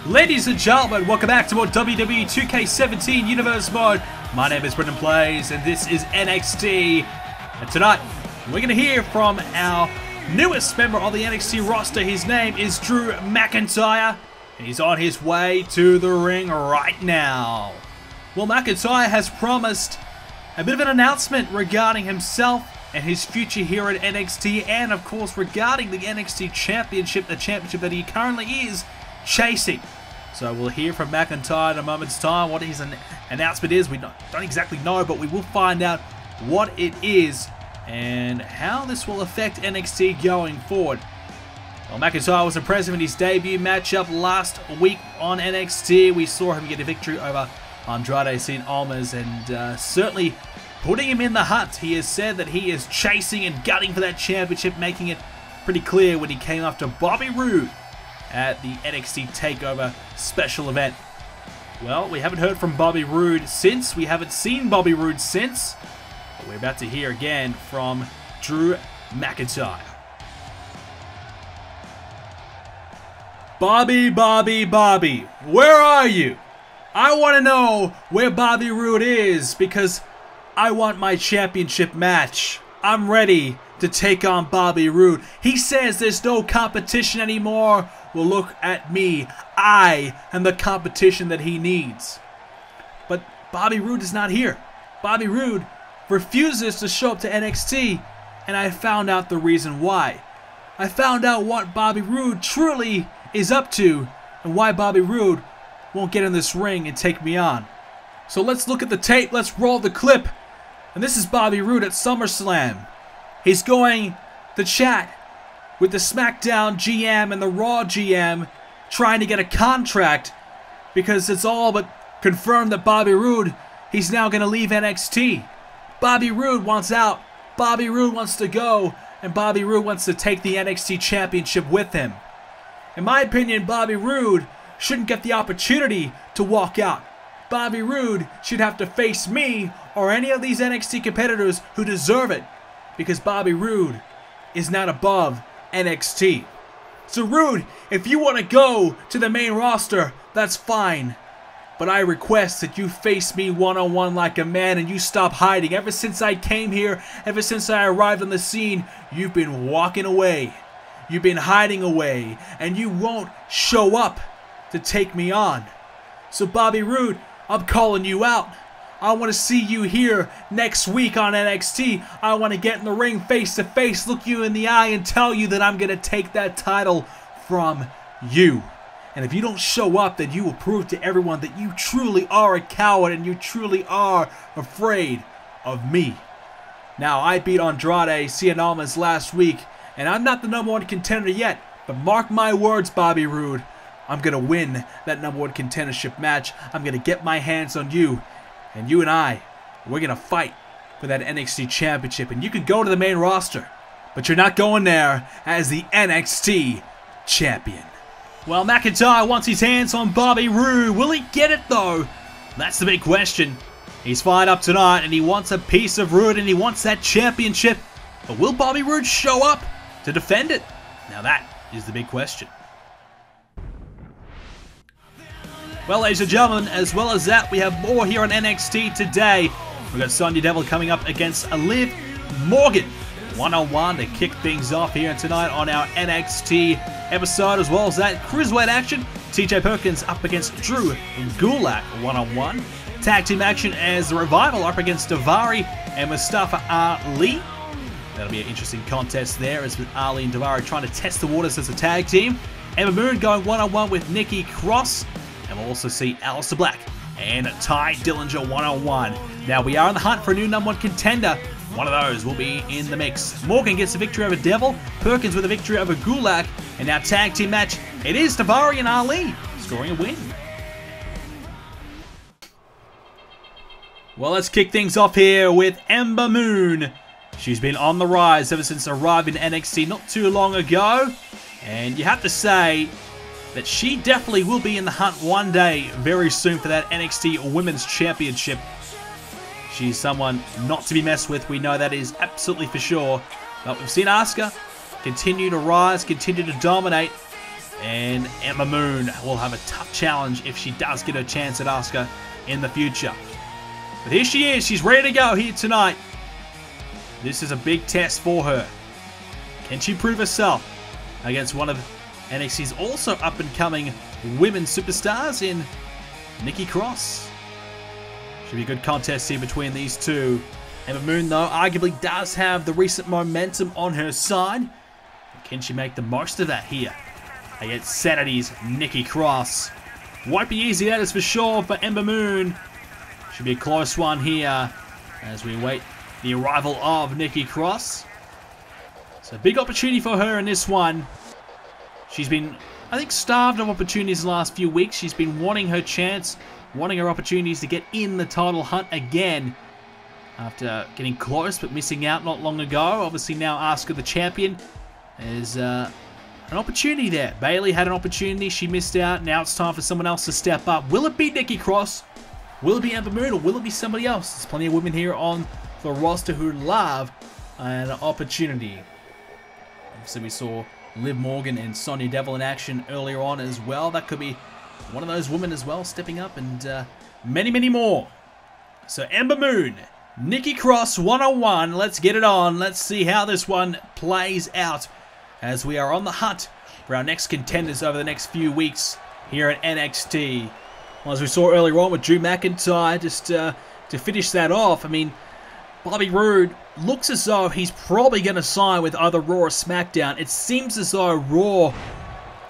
Ladies and gentlemen, welcome back to more WWE 2k17 Universe Mode. My name is BrendenPlayz and this is NXT. And tonight, we're going to hear from our newest member of the NXT roster. His name is Drew McIntyre, and he's on his way to the ring right now. Well, McIntyre has promised a bit of an announcement regarding himself and his future here at NXT, and of course regarding the NXT Championship, the championship that he currently is chasing. So we'll hear from McIntyre in a moment's time. What his announcement is, we don't exactly know, but we will find out what it is and how this will affect NXT going forward. Well, McIntyre was impressive in his debut matchup last week on NXT. We saw him get a victory over Andrade Cien Almas and certainly putting him in the hunt. He has said that he is chasing and gunning for that championship, making it pretty clear when he came after Bobby Roode at the NXT TakeOver special event. Well, we haven't heard from Bobby Roode since. We haven't seen Bobby Roode since. But we're about to hear again from Drew McIntyre. Bobby, where are you? I want to know where Bobby Roode is because I want my championship match. I'm ready to take on Bobby Roode. He says there's no competition anymore. Well, look at me. I am the competition that he needs. But Bobby Roode is not here. Bobby Roode refuses to show up to NXT, and I found out the reason why. I found out what Bobby Roode truly is up to and why Bobby Roode won't get in this ring and take me on. So let's look at the tape. Let's roll the clip. And this is Bobby Roode at SummerSlam. He's going to chat with the Smackdown GM and the Raw GM, trying to get a contract because it's all but confirmed that Bobby Roode, he's now going to leave NXT. Bobby Roode wants out. Bobby Roode wants to go, and Bobby Roode wants to take the NXT Championship with him. In my opinion, Bobby Roode shouldn't get the opportunity to walk out. Bobby Roode should have to face me or any of these NXT competitors who deserve it, because Bobby Roode is not above NXT. So Roode, if you want to go to the main roster, that's fine. But I request that you face me one-on-one like a man and you stop hiding. Ever since I came here, ever since I arrived on the scene, you've been walking away. You've been hiding away, and you won't show up to take me on. So Bobby Roode, I'm calling you out. I want to see you here next week on NXT. I want to get in the ring face to face, look you in the eye, and tell you that I'm going to take that title from you. And if you don't show up, then you will prove to everyone that you truly are a coward and you truly are afraid of me. Now, I beat Andrade Cien Almas last week, and I'm not the #1 contender yet, but mark my words, Bobby Roode, I'm going to win that #1 contendership match. I'm going to get my hands on you. And you and I, we're going to fight for that NXT Championship. And you could go to the main roster, but you're not going there as the NXT Champion. Well, McIntyre wants his hands on Bobby Roode. Will he get it, though? That's the big question. He's fired up tonight, and he wants a piece of Roode, and he wants that championship. But will Bobby Roode show up to defend it? Now that is the big question. Well, ladies and gentlemen, as well as that, we have more here on NXT today. We've got Sonya Deville coming up against Liv Morgan, one-on-one to kick things off here tonight on our NXT episode. As well as that, Cruiserweight action, TJ Perkins up against Drew Gulak, one-on-one. Tag team action as the Revival up against Daivari and Mustafa Ali. That'll be an interesting contest there, as with Ali and Daivari trying to test the waters as a tag team. Ember Moon going one-on-one with Nikki Cross. And we'll also see Aleister Black and Tye Dillenger one-on-one. Now, we are on the hunt for a new #1 contender. One of those will be in the mix. Morgan gets a victory over Devil. Perkins with a victory over Gulak. And our tag team match, it is Daivari and Ali scoring a win. Well, let's kick things off here with Ember Moon. She's been on the rise ever since arriving in NXT not too long ago. And you have to say that she definitely will be in the hunt one day very soon for that NXT Women's Championship. She's someone not to be messed with. We know that is absolutely for sure. But we've seen Asuka continue to rise, continue to dominate. And Ember Moon will have a tough challenge if she does get a chance at Asuka in the future. But here she is. She's ready to go here tonight. This is a big test for her. Can she prove herself against one of NXT's also up-and-coming women superstars in Nikki Cross? Should be a good contest here between these two. Ember Moon, though, arguably does have the recent momentum on her side. Can she make the most of that here against Saturday's Nikki Cross? Won't be easy, that is for sure, for Ember Moon. Should be a close one here as we wait the arrival of Nikki Cross. So big opportunity for her in this one. She's been, I think, starved of opportunities the last few weeks. She's been wanting her chance, wanting her opportunities to get in the title hunt again. After getting close but missing out not long ago. Obviously now Asuka the champion. There's an opportunity there. Bayley had an opportunity. She missed out. Now it's time for someone else to step up. Will it be Nikki Cross? Will it be Ember Moon? Or will it be somebody else? There's plenty of women here on the roster who love an opportunity. Obviously we saw Liv Morgan and Sonya Devil in action earlier on as well. That could be one of those women as well stepping up. And many, many more. So Ember Moon, Nikki Cross one-on-one. Let's get it on. Let's see how this one plays out as we are on the hunt for our next contenders over the next few weeks here at NXT. Well, as we saw earlier on with Drew McIntyre, just to finish that off, I mean, Bobby Roode looks as though he's probably going to sign with either Raw or SmackDown. It seems as though Raw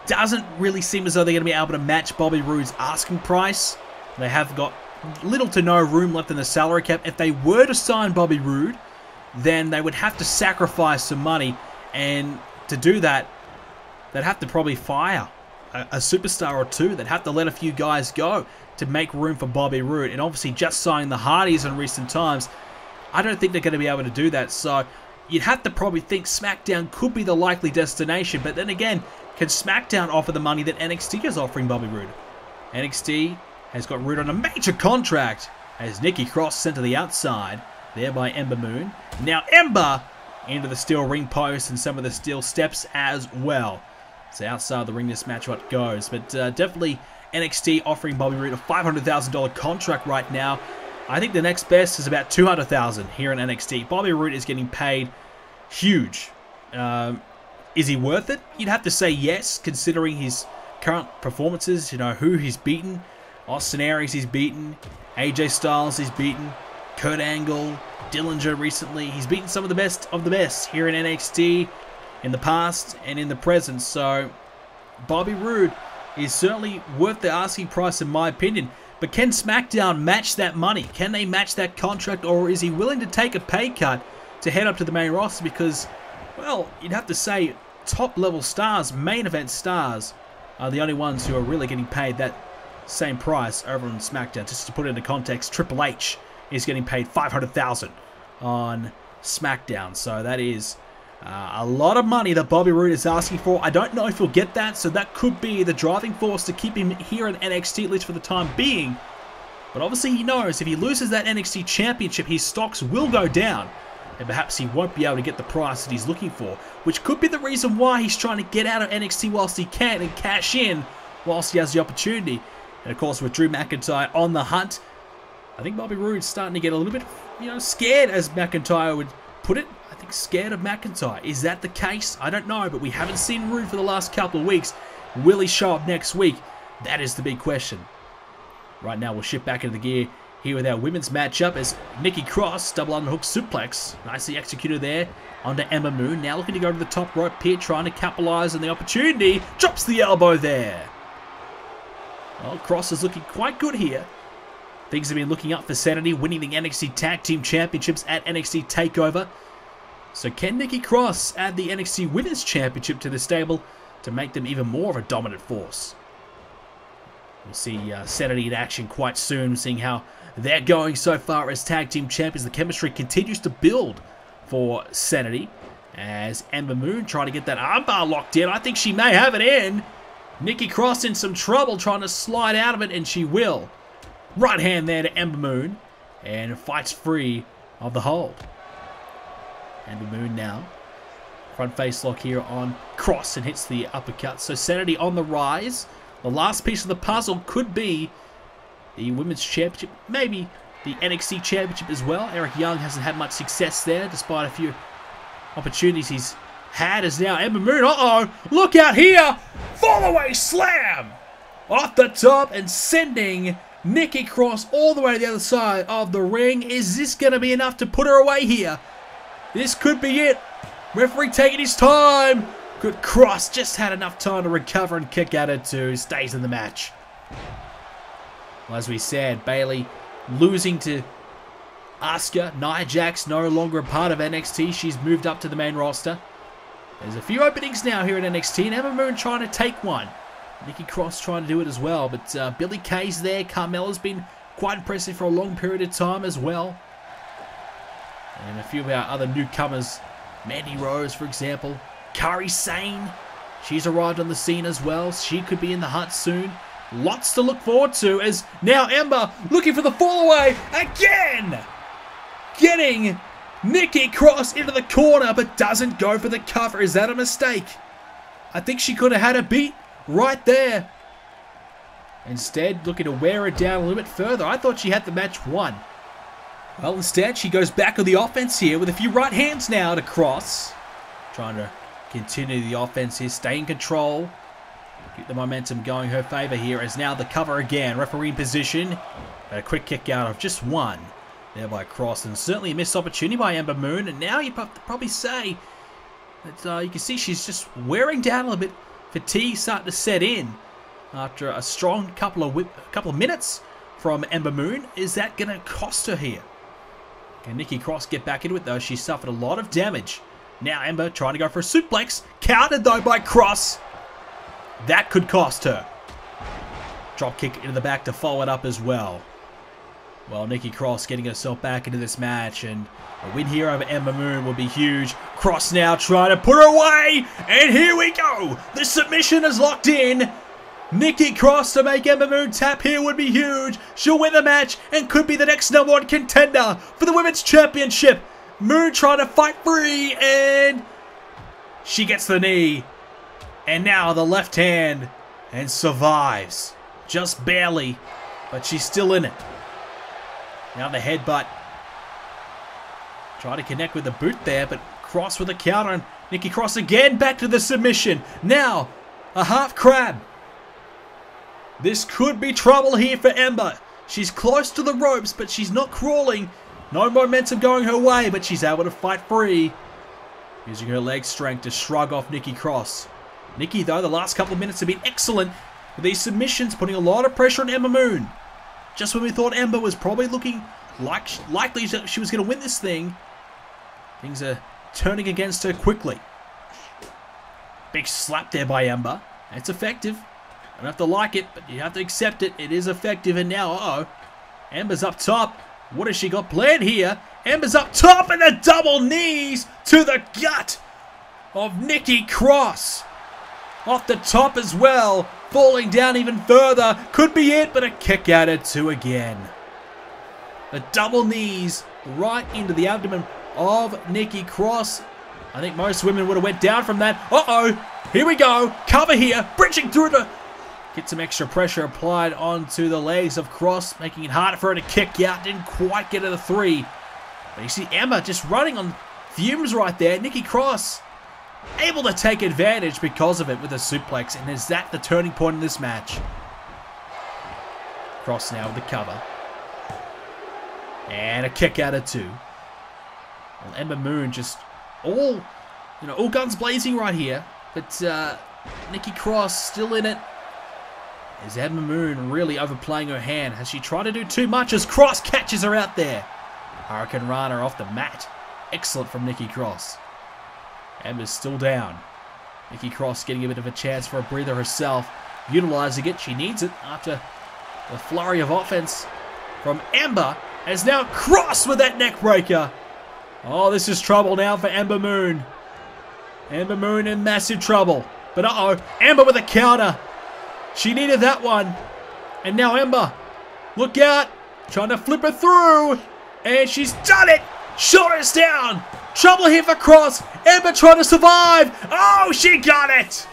doesn't really seem as though they're going to be able to match Bobby Roode's asking price. They have got little to no room left in the salary cap. If they were to sign Bobby Roode, then they would have to sacrifice some money, and to do that, they'd have to probably fire a superstar or two. They'd have to let a few guys go to make room for Bobby Roode. And obviously just signing the Hardys in recent times, I don't think they're going to be able to do that. So you'd have to probably think SmackDown could be the likely destination. But then again, can SmackDown offer the money that NXT is offering Bobby Roode? NXT has got Roode on a major contract as Nikki Cross sent to the outside there by Ember Moon. Now Ember into the steel ring post and some of the steel steps as well. So outside the ring this match what goes. But definitely NXT offering Bobby Roode a $500,000 contract right now. I think the next best is about $200,000 here in NXT. Bobby Roode is getting paid huge. Is he worth it? You'd have to say yes, considering his current performances. You know, who he's beaten. Austin Aries he's beaten. AJ Styles he's beaten. Kurt Angle, Dillinger recently. He's beaten some of the best here in NXT in the past and in the present. So Bobby Roode is certainly worth the asking price in my opinion. But can SmackDown match that money? Can they match that contract, or is he willing to take a pay cut to head up to the main roster? Because, well, you'd have to say top level stars, main event stars, are the only ones who are really getting paid that same price over on SmackDown. Just to put it into context, Triple H is getting paid $500,000 on SmackDown. So that is a lot of money that Bobby Roode is asking for. I don't know if he'll get that, so that could be the driving force to keep him here in NXT, at least for the time being. But obviously he knows if he loses that NXT Championship, his stocks will go down, and perhaps he won't be able to get the price that he's looking for, which could be the reason why he's trying to get out of NXT whilst he can and cash in whilst he has the opportunity. And of course, with Drew McIntyre on the hunt, I think Bobby Roode's starting to get a little bit, scared, as McIntyre would put it. I think scared of McIntyre. Is that the case? I don't know, but we haven't seen Roode for the last couple of weeks. Will he show up next week? That is the big question. Right now, we'll shift back into the gear here with our women's matchup as Nikki Cross, double underhook suplex. Nicely executed there onto Ember Moon. Now looking to go to the top rope here, trying to capitalize on the opportunity. Drops the elbow there. Well, Cross is looking quite good here. Things have been looking up for Sanity, winning the NXT Tag Team Championships at NXT TakeOver. So can Nikki Cross add the NXT Women's Championship to the stable to make them even more of a dominant force? We'll see Sanity in action quite soon, seeing how they're going so far as Tag Team Champions. The chemistry continues to build for Sanity. As Ember Moon trying to get that armbar locked in. I think she may have it in. Nikki Cross in some trouble trying to slide out of it, and she will. Right hand there to Ember Moon. And fights free of the hold. Ember Moon now. Front face lock here on Cross and hits the uppercut. So Sanity on the rise. The last piece of the puzzle could be the Women's Championship. Maybe the NXT Championship as well. Eric Young hasn't had much success there despite a few opportunities he's had. As now Ember Moon. Look out here. Fall away slam. Off the top and sending Nikki Cross all the way to the other side of the ring. Is this going to be enough to put her away here? This could be it. Referee taking his time. Good Cross. Just had enough time to recover and kick out at 2. Stays in the match. Well, as we said, Bayley losing to Asuka. Nia Jax no longer a part of NXT. She's moved up to the main roster. There's a few openings now here at NXT. And Ember Moon trying to take one. Nikki Cross trying to do it as well. But Billie Kay's there. Carmella's been quite impressive for a long period of time as well. And a few of our other newcomers. Mandy Rose, for example. Kairi Sane. She's arrived on the scene as well. She could be in the hut soon. Lots to look forward to as now Ember looking for the fall away again. Getting Nikki Cross into the corner but doesn't go for the cover. Is that a mistake? I think she could have had a beat right there. Instead, looking to wear it down a little bit further. I thought she had the match won. Well, instead, she goes back on the offense here with a few right hands now to Cross. Trying to continue the offense here, stay in control. Keep the momentum going her favor here as now the cover again. Referee in position. But a quick kick out of just one there by Cross. And certainly a missed opportunity by Ember Moon. And now you probably say that you can see she's just wearing down a little bit. Fatigue starting to set in after a strong couple of minutes from Ember Moon. Is that going to cost her here? Can Nikki Cross get back into it though? She suffered a lot of damage. Now Ember trying to go for a suplex. Countered though by Cross. That could cost her. Drop kick into the back to follow it up as well. Well, Nikki Cross getting herself back into this match. And a win here over Ember Moon will be huge. Cross now trying to put her away. And here we go. The submission is locked in. Nikki Cross to make Ember Moon tap here would be huge. She'll win the match and could be the next #1 contender for the Women's Championship. Moon trying to fight free and she gets the knee. And now the left hand and survives. Just barely, but she's still in it. Now the headbutt. Try to connect with the boot there, but Cross with a counter. And Nikki Cross again back to the submission. Now a half crab. This could be trouble here for Ember. She's close to the ropes, but she's not crawling. No momentum going her way, but she's able to fight free. Using her leg strength to shrug off Nikki Cross. Nikki, though, the last couple of minutes have been excellent with these submissions, putting a lot of pressure on Ember Moon. Just when we thought Ember was probably looking likely that she was going to win this thing, things are turning against her quickly. Big slap there by Ember. It's effective. You don't have to like it, but you have to accept it. It is effective, and now, Ember's up top. What has she got planned here? Ember's up top, and the double knees to the gut of Nikki Cross. Off the top as well, falling down even further. Could be it, but a kick out at 2 again. The double knees right into the abdomen of Nikki Cross. I think most women would have went down from that. Here we go. Cover here, bridging through to get some extra pressure applied onto the legs of Cross, making it harder for her to kick out. Didn't quite get to the 3. But you see Ember just running on fumes right there. Nikki Cross able to take advantage because of it with a suplex. And is that the turning point in this match? Cross now with the cover. And a kick out of 2. Well, Ember Moon just all guns blazing right here. But Nikki Cross still in it. Is Ember Moon really overplaying her hand? Has she tried to do too much as Cross catches her out there? Hurricane Rana off the mat. Excellent from Nikki Cross. Ember's still down. Nikki Cross getting a bit of a chance for a breather herself. Utilizing it. She needs it after the flurry of offense from Ember. As now Cross with that neck breaker. Oh, this is trouble now for Ember Moon. Ember Moon in massive trouble. But uh-oh, Ember with a counter. She needed that one. And now Ember, look out. Trying to flip her through. And she's done it. Shoulders down. Trouble here for Cross. Ember trying to survive. Oh, she got it.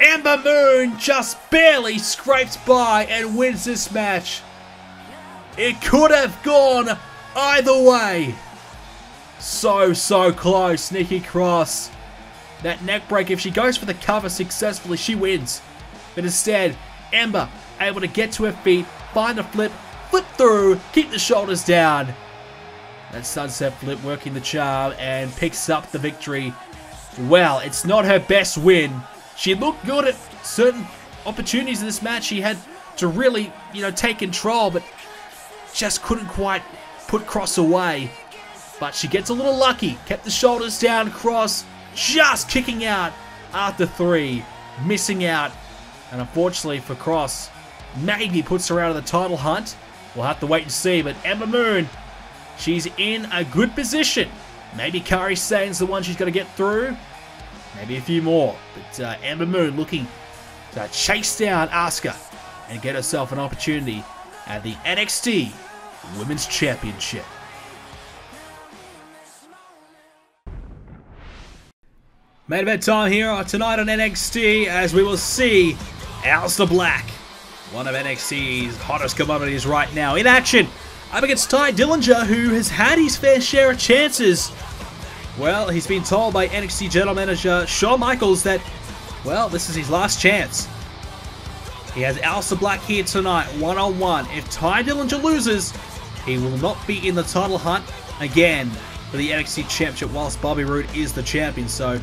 Ember Moon just barely scrapes by and wins this match. It could have gone either way. So close. Nikki Cross. That neck break, if she goes for the cover successfully, she wins. But instead, Ember able to get to her feet, find a flip through, keep the shoulders down. That sunset flip working the charm and picks up the victory. Well, it's not her best win. She looked good at certain opportunities in this match. She had to really, take control, but just couldn't quite put Cross away. But she gets a little lucky. Kept the shoulders down. Cross just kicking out after 3. Missing out. And unfortunately for Cross, maybe puts her out of the title hunt. We'll have to wait and see. But Ember Moon, she's in a good position. Maybe Kairi Sane's the one she's going to get through. Maybe a few more. But Ember Moon looking to chase down Asuka and get herself an opportunity at the NXT Women's Championship. Main event time here tonight on NXT as we will see Aleister Black, one of NXT's hottest commodities right now, in action up against Tye Dillenger, who has had his fair share of chances. Well, he's been told by NXT General Manager Shawn Michaels that, well, this is his last chance. He has Aleister Black here tonight, one-on-one. If Tye Dillenger loses, he will not be in the title hunt again for the NXT Championship whilst Bobby Roode is the champion. So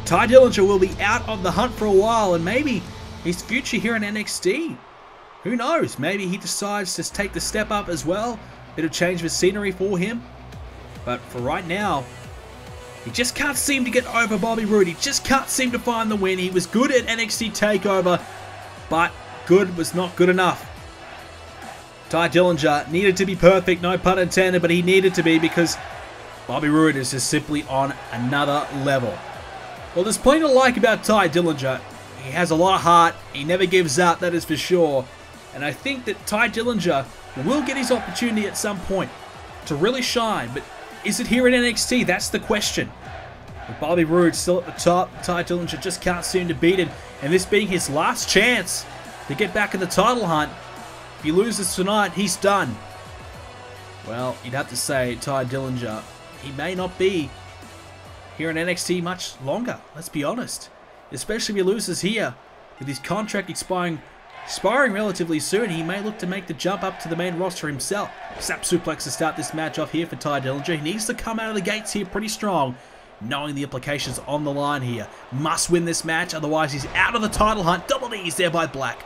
Tye Dillenger will be out of the hunt for a while, and maybe his future here in NXT. Who knows? Maybe he decides to take the step up as well. Bit of change of scenery for him. But for right now, he just can't seem to get over Bobby Roode. He just can't seem to find the win. He was good at NXT TakeOver, but good was not good enough. Tye Dillenger needed to be perfect, no pun intended, but he needed to be because Bobby Roode is just simply on another level. Well, there's plenty to like about Tye Dillenger. He has a lot of heart. He never gives up, that is for sure. And I think that Tye Dillenger will get his opportunity at some point to really shine. But is it here in NXT? That's the question. With Bobby Roode still at the top, Tye Dillenger just can't seem to beat him. And this being his last chance to get back in the title hunt, if he loses tonight, he's done. Well, you'd have to say Tye Dillenger, he may not be here in NXT much longer, let's be honest. Especially if he loses here, with his contract expiring relatively soon, he may look to make the jump up to the main roster himself. Sap suplex to start this match off here for Tye Dillenger. He needs to come out of the gates here pretty strong, knowing the implications on the line here. Must win this match, otherwise he's out of the title hunt. Double knees there by Black.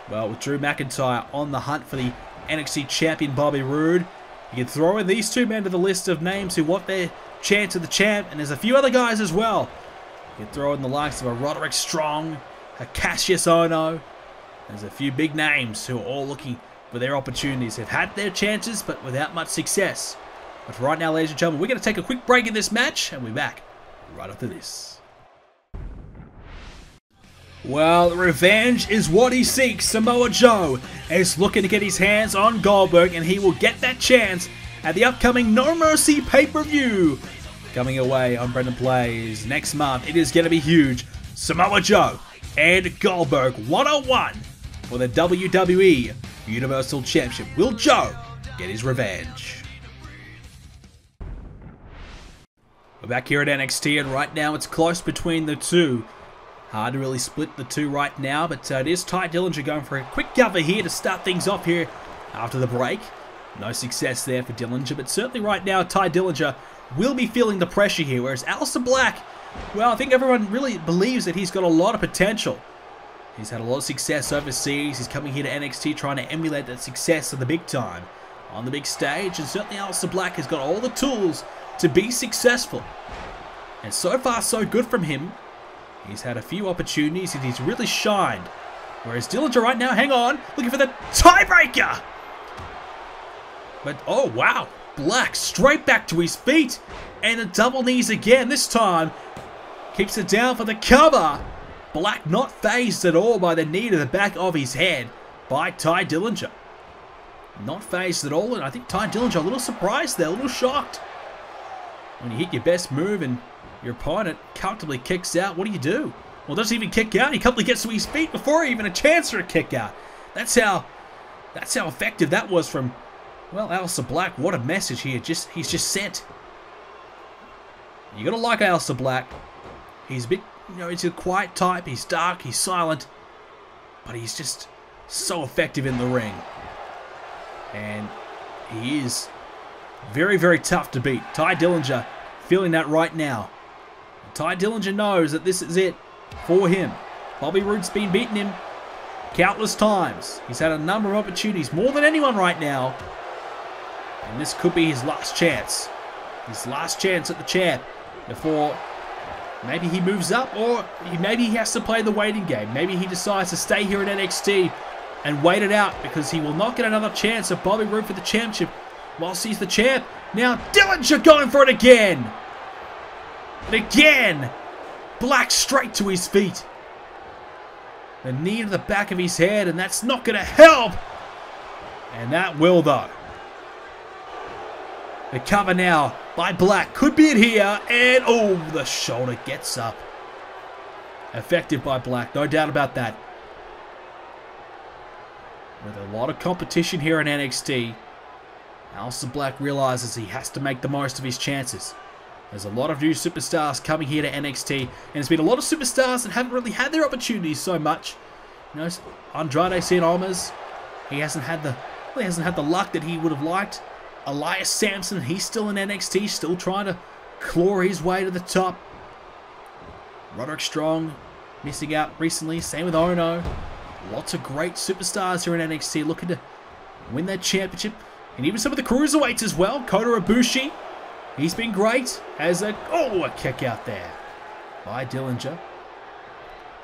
Well, with Drew McIntyre on the hunt for the NXT champion Bobby Roode, you can throw in these two men to the list of names who want their chance of the champ, and there's a few other guys as well. You can throw in the likes of a Roderick Strong, a Cassius Ohno. There's a few big names who are all looking for their opportunities. They've had their chances, but without much success. But for right now, ladies and gentlemen, we're going to take a quick break in this match, and we'll be back right after this. Well, revenge is what he seeks. Samoa Joe is looking to get his hands on Goldberg, and he will get that chance at the upcoming No Mercy pay-per-view coming away on BrendenPlayz next month. It is going to be huge. Samoa Joe and Goldberg one-on-one for the WWE Universal Championship. Will Joe get his revenge? We're back here at NXT, and right now it's close between the two. Hard to really split the two right now, but it is Tye Dillenger going for a quick cover here to start things off here after the break. No success there for Dillinger, but certainly right now Tye Dillenger will be feeling the pressure here, whereas Aleister Black, well, I think everyone really believes that he's got a lot of potential. He's had a lot of success overseas. He's coming here to NXT trying to emulate that success of the big time on the big stage, and certainly Aleister Black has got all the tools to be successful. And so far, so good from him. He's had a few opportunities and he's really shined. Whereas Dillinger right now, hang on, looking for the tiebreaker. But, oh wow, Black straight back to his feet. And the double knees again. This time, kicks it down for the cover. Black not phased at all by the knee to the back of his head by Tye Dillenger. Not phased at all, and I think Tye Dillenger a little surprised there, a little shocked. When you hit your best move and your opponent comfortably kicks out, what do? Well, doesn't even kick out. He comfortably gets to his feet before even a chance for a kick out. That's how effective that was from, well, Aleister Black. What a message he's just sent. You gotta like Aleister Black. He's a bit, he's a quiet type. He's dark. He's silent, but he's just so effective in the ring. And he is very, very tough to beat. Tye Dillenger feeling that right now. Tye Dillenger knows that this is it for him. Bobby Roode's been beating him countless times. He's had a number of opportunities, more than anyone right now. And this could be his last chance. His last chance at the champ before maybe he moves up, or maybe he has to play the waiting game. Maybe he decides to stay here in NXT and wait it out, because he will not get another chance at Bobby Roode for the championship whilst he's the champ. Now Dillinger going for it again. And again, Black straight to his feet. The knee to the back of his head, and that's not going to help. And that will, though. The cover now by Black. Could be it here. And, oh, the shoulder gets up. Effective by Black, no doubt about that. With a lot of competition here in NXT, Aleister Black realizes he has to make the most of his chances. There's a lot of new superstars coming here to NXT, and there's been a lot of superstars that haven't really had their opportunities so much. Andrade Cien Almas, he hasn't had the luck that he would have liked. Elias Samson, he's still in NXT, still trying to claw his way to the top. Roderick Strong missing out recently. Same with Ono. Lots of great superstars here in NXT looking to win that championship. And even some of the cruiserweights as well. Kota Ibushi, he's been great. As a kick out there by Dillinger.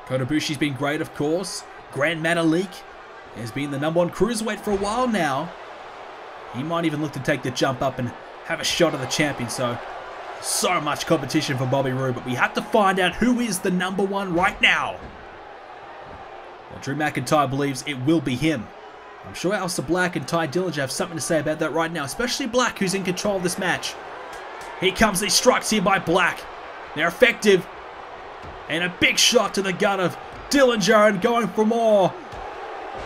Kota Ibushi's been great, of course. Grand Metalik has been the #1 cruiserweight for a while now. He might even look to take the jump up and have a shot at the champion. So much competition for Bobby Roode, but we have to find out who is the #1 right now. Well, Drew McIntyre believes it will be him. I'm sure Aleister Black and Tye Dillenger have something to say about that right now, especially Black, who's in control of this match. Here comes these strikes here by Black. They're effective. And a big shot to the gut of Dillinger, and going for more.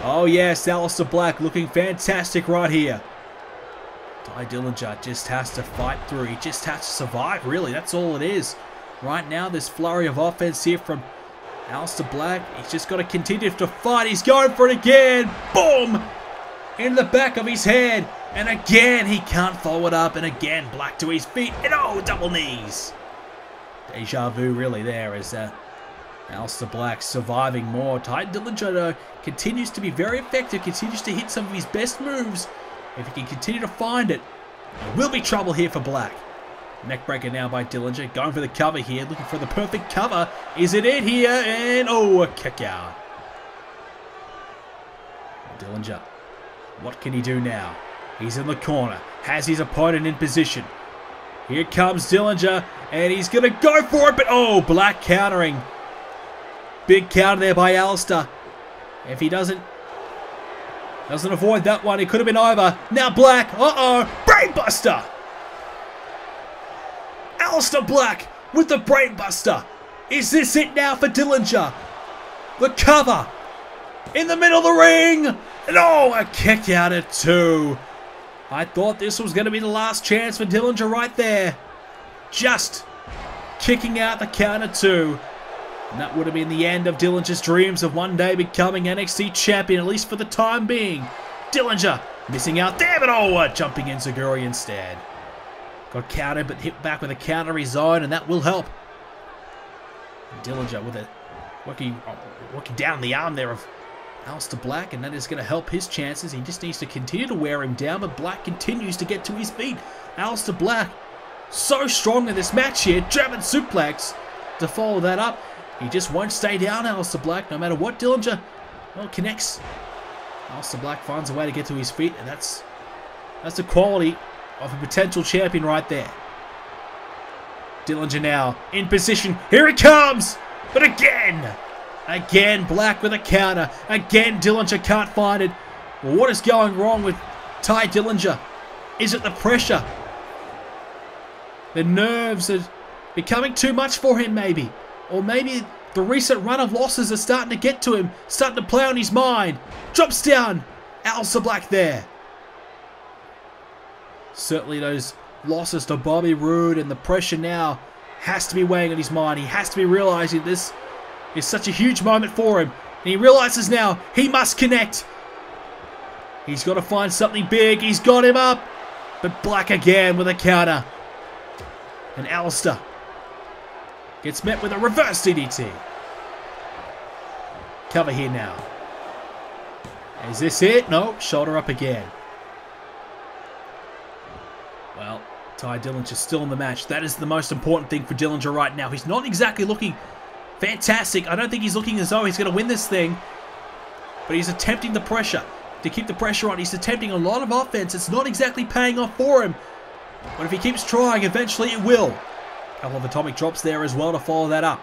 Oh yes, Aleister Black looking fantastic right here. Tye Dillenger just has to fight through. He just has to survive, really. That's all it is. Right now, this flurry of offense here from Aleister Black. He's just got to continue to fight. He's going for it again. Boom! In the back of his head. And again, he can't follow it up. And again, Black to his feet. And double knees. Deja vu really there as Aleister Black surviving more. Tye Dillenger, though, continues to be very effective. Continues to hit some of his best moves. If he can continue to find it, there will be trouble here for Black. Neckbreaker now by Dillinger. Going for the cover here. Looking for the perfect cover. Is it here? And a kick out. Dillinger. What can he do now? He's in the corner. Has his opponent in position. Here comes Dillinger. And he's going to go for it. But Black countering. Big counter there by Aleister. If he doesn't avoid that one, it could have been over. Now Black. Brainbuster. Aleister Black with the Brainbuster. Is this it now for Dillinger? The cover in the middle of the ring. And a kick out at 2. I thought this was going to be the last chance for Dillinger right there. Just kicking out the count at 2. And that would have been the end of Dillinger's dreams of one day becoming NXT champion, at least for the time being. Dillinger missing out there, but jumping Enziguri instead. Got countered, but hit back with a counter of his own, and that will help. And Dillinger with a working down the arm there of Aleister Black, and that is going to help his chances. He just needs to continue to wear him down, but Black continues to get to his feet. Aleister Black, so strong in this match here. German suplex to follow that up. He just won't stay down, Aleister Black, no matter what Dillinger connects. Aleister Black finds a way to get to his feet, and that's the quality of a potential champion right there. Dillinger now in position. Here it comes! But again, Black with a counter. Again, Dillinger can't find it. Well, what is going wrong with Tye Dillenger? Is it the pressure? The nerves are becoming too much for him, maybe. Or maybe the recent run of losses are starting to get to him, starting to play on his mind. Drops down. Aleister Black there. Certainly those losses to Bobby Roode and the pressure now has to be weighing on his mind. He has to be realizing this is such a huge moment for him. And he realizes now he must connect. He's got to find something big. He's got him up. But Black again with a counter. And Aleister gets met with a reverse DDT. Cover here now. Is this it? No. Shoulder up again. Well, Tye Dillinger still in the match. That is the most important thing for Dillinger right now. He's not exactly looking fantastic. I don't think he's looking as though he's going to win this thing. But he's attempting the pressure. To keep the pressure on. He's attempting a lot of offense. It's not exactly paying off for him. But if he keeps trying, eventually it will. A couple of atomic drops there as well to follow that up.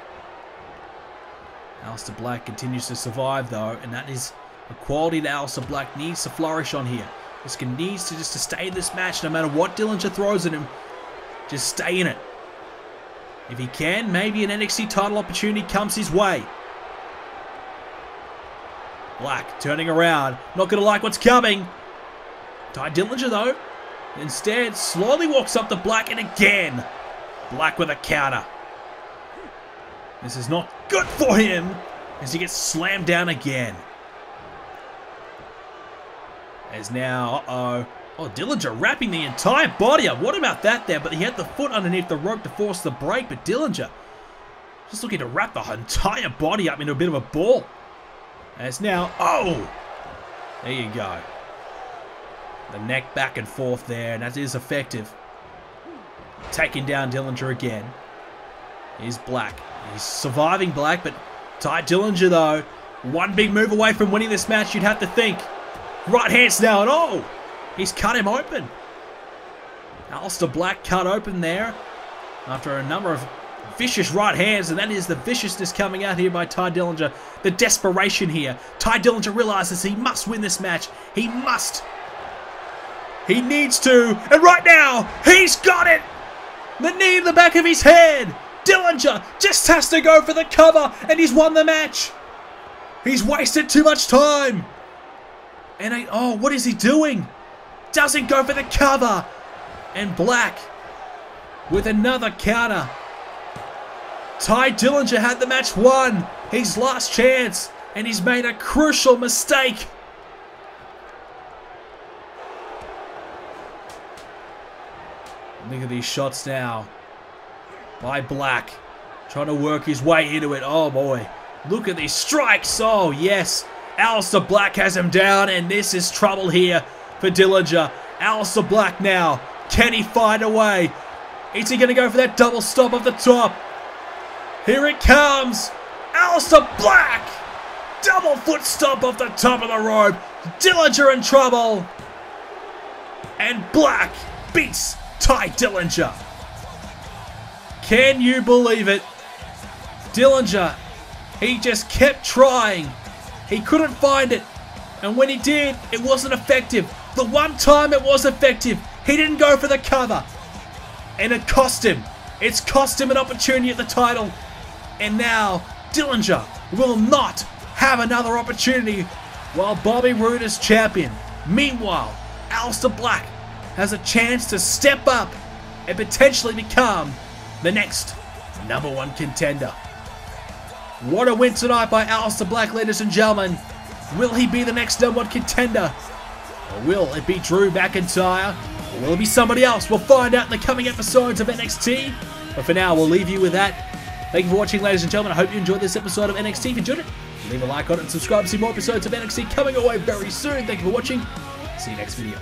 Aleister Black continues to survive though. And that is a quality that Aleister Black needs to flourish on here. This needs to just stay in this match no matter what Dillinger throws at him. Just stay in it. If he can, maybe an NXT title opportunity comes his way. Black turning around. Not going to like what's coming. Tye Dillenger though. Instead, slowly walks up to Black and again. Black with a counter. This is not good for him as he gets slammed down again. As now, oh, Dillinger wrapping the entire body up. What about that there? But he had the foot underneath the rope to force the break. But Dillinger just looking to wrap the entire body up into a bit of a ball. As now, oh, there you go. The neck back and forth there, and that is effective. Taking down Dillinger again. Here's Black. He's surviving Black, but Tye Dillenger though, one big move away from winning this match, you'd have to think. Right hands now, and oh, he's cut him open. Aleister Black cut open there after a number of vicious right hands, and that is the viciousness coming out here by Tye Dillenger. The desperation here. Tye Dillenger realizes he must win this match. He must. He needs to. And right now, he's got it. The knee in the back of his head. Dillinger just has to go for the cover, and he's won the match. He's wasted too much time. And oh, what is he doing? Doesn't go for the cover. And Black with another counter. Tye Dillenger had the match won. His last chance. And he's made a crucial mistake. Look at these shots now. By Black. Trying to work his way into it. Oh boy. Look at these strikes. Oh yes. Aleister Black has him down. And this is trouble here for Dillinger. Aleister Black now. Can he find a way? Is he going to go for that double stop off the top? Here it comes. Aleister Black. Double foot stomp off the top of the rope. Dillinger in trouble. And Black beats Tye Dillenger. Can you believe it? Dillinger, he just kept trying. He couldn't find it. And when he did, it wasn't effective. The one time it was effective, he didn't go for the cover. And it cost him. It's cost him an opportunity at the title. And now, Dillinger will not have another opportunity while Bobby Roode is champion. Meanwhile, Aleister Black has a chance to step up and potentially become the next #1 contender. What a win tonight by Aleister Black, ladies and gentlemen. Will he be the next #1 contender? Or will it be Drew McIntyre? Or will it be somebody else? We'll find out in the coming episodes of NXT. But for now, we'll leave you with that. Thank you for watching, ladies and gentlemen. I hope you enjoyed this episode of NXT. If you enjoyed it, leave a like on it and subscribe to see more episodes of NXT coming away very soon. Thank you for watching. See you next video.